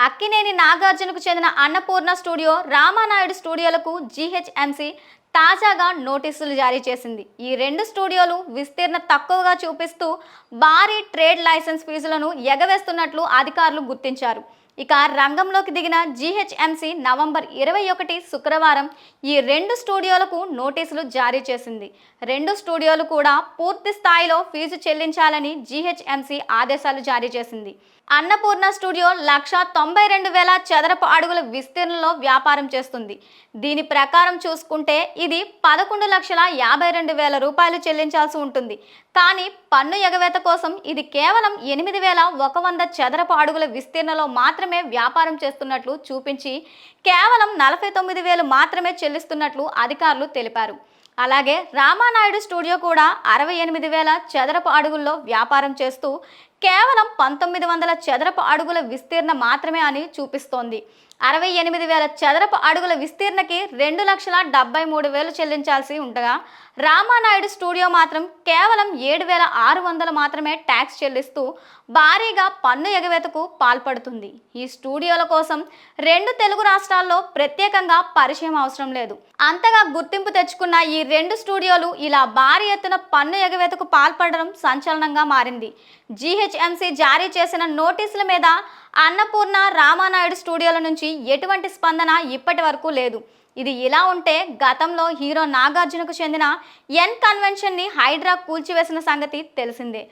అక్కినేని నాగార్జునకు చెందిన Annapurna studio Ramanaidu స్టూడియోలకు GHMC తాజాగా నోటీసులు జారీ చేసింది. ఈ రెండు స్టూడియోలు విస్తీర్ణ తక్కువగా చూపిస్తూ భారీ ట్రేడ్ లైసెన్స్ ఫీజులను ఎగవేస్తున్నట్లు అధికారులు గుర్తించారు. ఇక రంగంలోకి దిగిన జీహెచ్ఎంసీ నవంబర్ 21 శుక్రవారం ఈ రెండు స్టూడియోలకు నోటీసులు జారీ చేసింది. రెండు స్టూడియోలు కూడా పూర్తి స్థాయిలో ఫీజు చెల్లించాలని జీహెచ్ఎంసీ ఆదేశాలు జారీ చేసింది. అన్నపూర్ణ స్టూడియో 192,000 చదరపు అడుగుల విస్తీర్ణంలో వ్యాపారం చేస్తుంది. దీని ప్రకారం చూసుకుంటే ఇది 11,52,000 రూపాయలు చెల్లించాల్సి ఉంటుంది. కానీ పన్ను ఎగవేత కోసం ఇది కేవలం 8,100 చదరపు అడుగుల విస్తీర్ణంలో మాత్రమే వ్యాపారం చేస్తున్నట్లు చూపించి కేవలం 49,000 మాత్రమే చెల్లిస్తున్నట్లు అధికారులు తెలిపారు. అలాగే రామానాయుడు స్టూడియో కూడా 68,000 చదరపు అడుగుల్లో వ్యాపారం చేస్తూ కేవలం 1900 చదరపు అడుగుల విస్తీర్ణ మాత్రమే అని చూపిస్తోంది. 68,000 చదరపు అడుగుల విస్తీర్ణకి 2,73,000 చెల్లించాల్సి ఉండగా రామానాయుడు స్టూడియో మాత్రం కేవలం 7,600 మాత్రమే ట్యాక్స్ చెల్లిస్తూ భారీగా పన్ను ఎగవేతకు పాల్పడుతుంది. ఈ స్టూడియోల కోసం రెండు తెలుగు రాష్ట్రాల్లో ప్రత్యేకంగా పరిచయం అవసరం లేదు. అంతగా గుర్తింపు తెచ్చుకున్న ఈ రెండు స్టూడియోలు ఇలా భారీ ఎత్తున పన్ను ఎగవేతకు పాల్పడడం సంచలనంగా మారింది. జీహెచ్ఎంసీ జారీ చేసిన నోటీసుల మీద అన్నపూర్ణ రామానాయుడు స్టూడియోల నుంచి ఎటువంటి స్పందన ఇప్పటి వరకు లేదు. ఇది ఇలా ఉంటే గతంలో హీరో నాగార్జునకు చెందిన ఎన్ కన్వెన్షన్ని హైడ్రా కూల్చివేసిన సంగతి తెలిసిందే.